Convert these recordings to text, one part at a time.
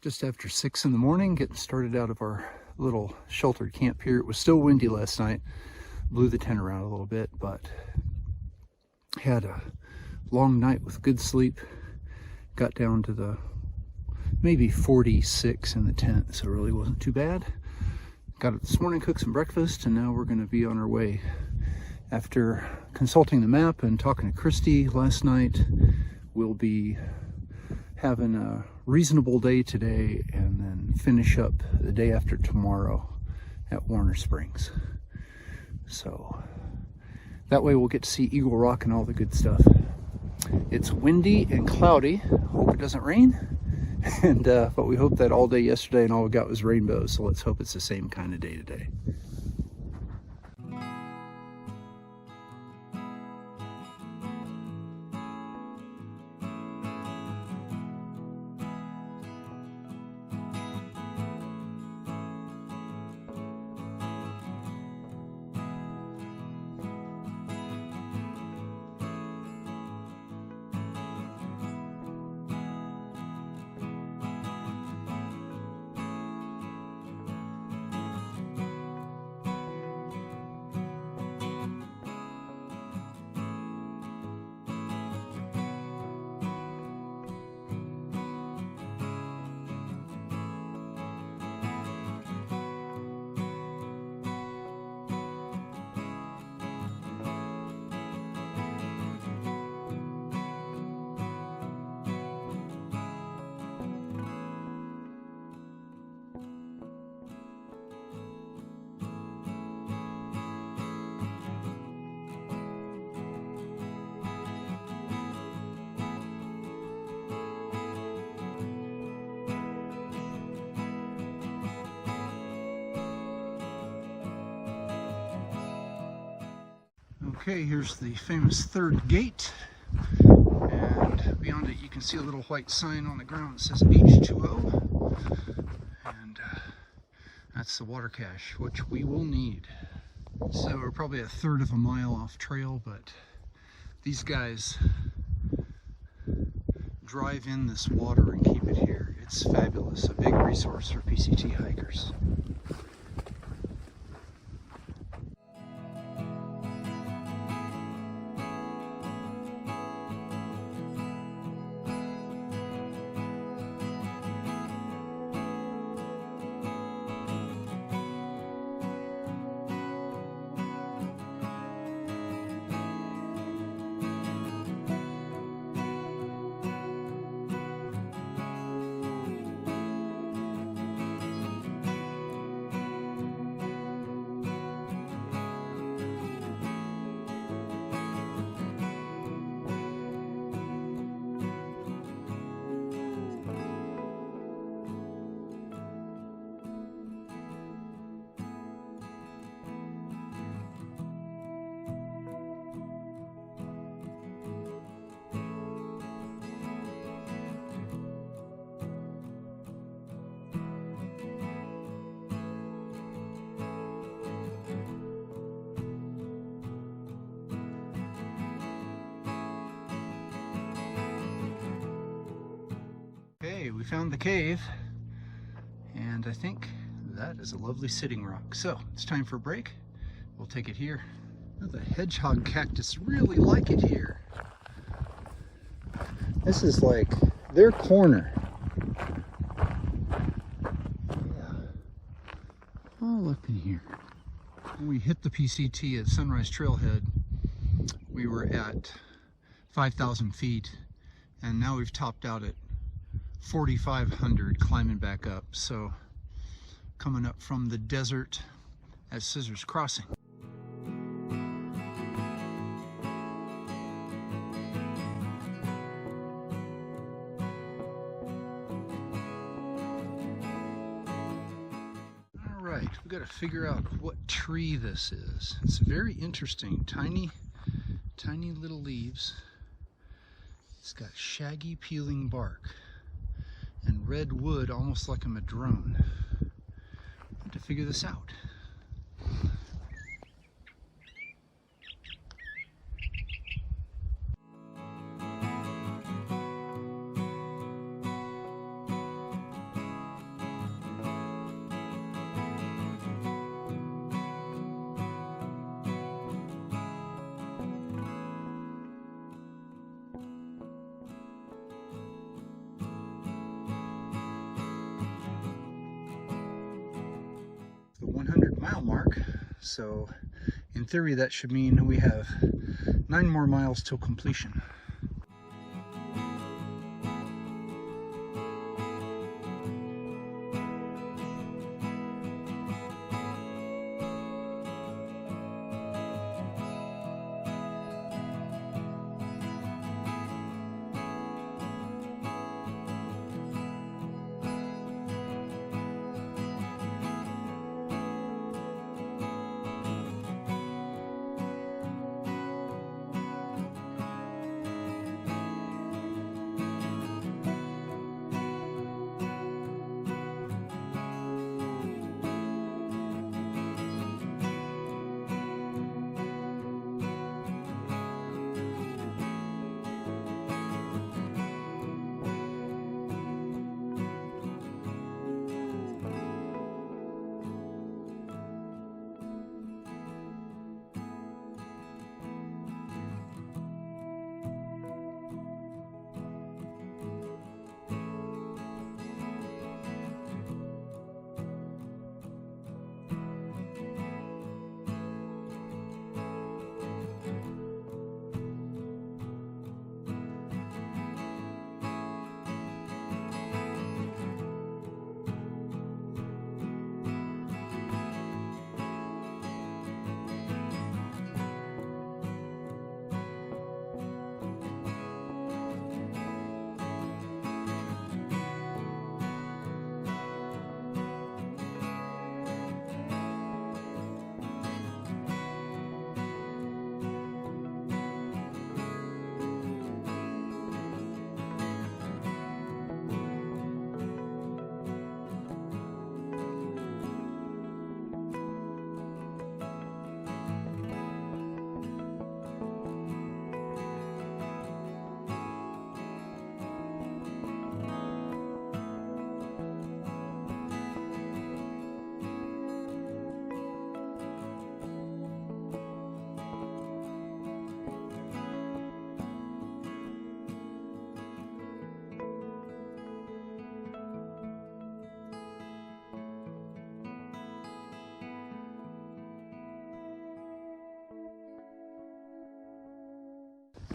Just after 6 in the morning, getting started out of our little sheltered camp here. It was still windy last night, blew the tent around a little bit, but had a long night with good sleep. Got down to the maybe 46 in the tent, so it really wasn't too bad. Got up this morning, cooked some breakfast, and now we're going to be on our way. After consulting the map and talking to Christy last night, we'll be having a reasonable day today and then finish up the day after tomorrow at Warner Springs. So that way we'll get to see Eagle Rock and all the good stuff. It's windy and cloudy. Hope it doesn't rain. And but we hope that all day yesterday and all we got was rainbows, so let's hope it's the same kind of day today. Okay, here's the famous third gate, and beyond it you can see a little white sign on the ground that says H2O, and that's the water cache, which we will need. So we're probably a third of a mile off trail, but these guys drive in this water and keep it here. It's fabulous, a big resource for PCT hikers. Okay, we found the cave, and I think that is a lovely sitting rock. So it's time for a break. We'll take it here. Oh, the hedgehog cactus really like it here. This is like their corner. Yeah. All up in here. When we hit the PCT at Sunrise Trailhead, we were at 5,000 feet, and now we've topped out at 4,500 climbing back up. So coming up from the desert at Scissors Crossing. All right, we got to figure out what tree this is. It's very interesting. Tiny little leaves. It's got shaggy peeling bark and red wood, almost like a madrone. To figure this out. mile mark. So in theory, that should mean we have 9 more miles till completion.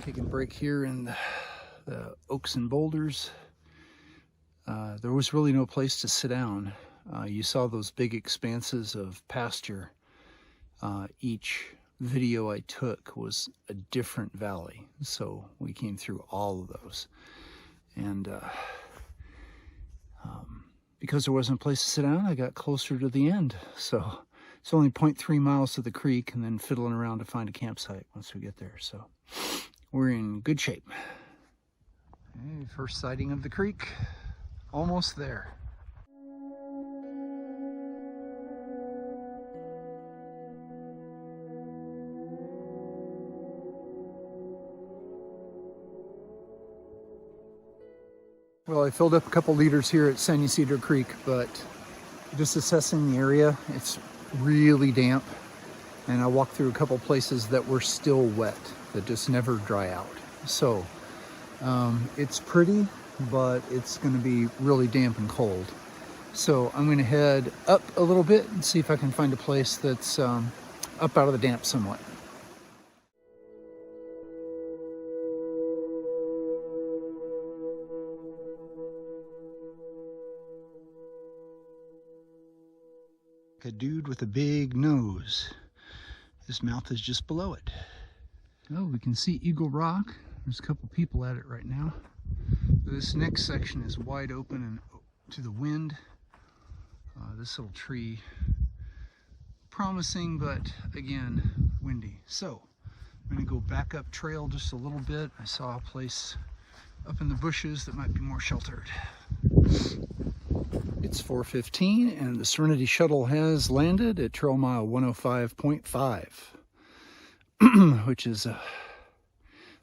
Taking a break here in the oaks and boulders. There was really no place to sit down. You saw those big expanses of pasture. Each video I took was a different valley, so we came through all of those. And because there wasn't a place to sit down, I got closer to the end. So it's only 0.3 miles to the creek, and then fiddling around to find a campsite once we get there. So we're in good shape. Okay, first sighting of the creek, almost there. Well, I filled up a couple liters here at San Ysidro Creek, but just assessing the area, it's really damp. And I walked through a couple places that were still wet, that just never dry out. So it's pretty, but it's gonna be really damp and cold. So I'm gonna head up a little bit and see if I can find a place that's up out of the damp somewhat. A dude with a big nose. His mouth is just below it. Oh, we can see Eagle Rock. There's a couple people at it right now. This next section is wide open and to the wind. This little tree, promising, but again, windy. So I'm gonna go back up trail just a little bit. I saw a place up in the bushes that might be more sheltered. It's 4:15 and the Serenity Shuttle has landed at trail mile 105.5, which is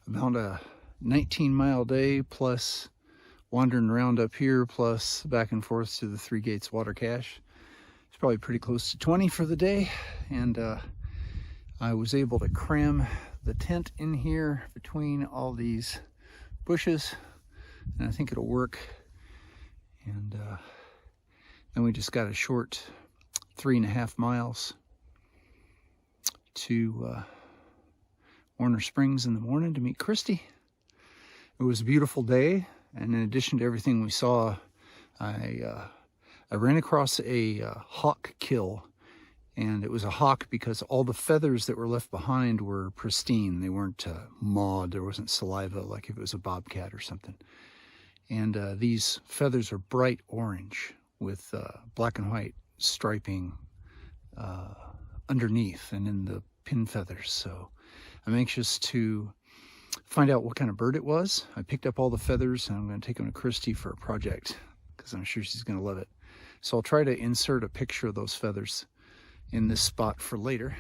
about a 19-mile day plus wandering around up here plus back and forth to the Three Gates water cache. It's probably pretty close to 20 for the day, and I was able to cram the tent in here between all these bushes, and I think it'll work. And then we just got a short 3.5 miles to Warner Springs in the morning to meet Christy. It was a beautiful day, and in addition to everything we saw, I ran across a hawk kill, and it was a hawk because all the feathers that were left behind were pristine. They weren't mawed. There wasn't saliva like if it was a bobcat or something. And these feathers are bright orange with black and white striping underneath and in the pin feathers. So I'm anxious to find out what kind of bird it was. I picked up all the feathers, and I'm going to take them to Christy for a project because I'm sure she's going to love it. So I'll try to insert a picture of those feathers in this spot for later.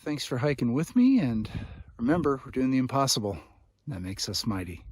Thanks for hiking with me, and remember, we're doing the impossible. That makes us mighty.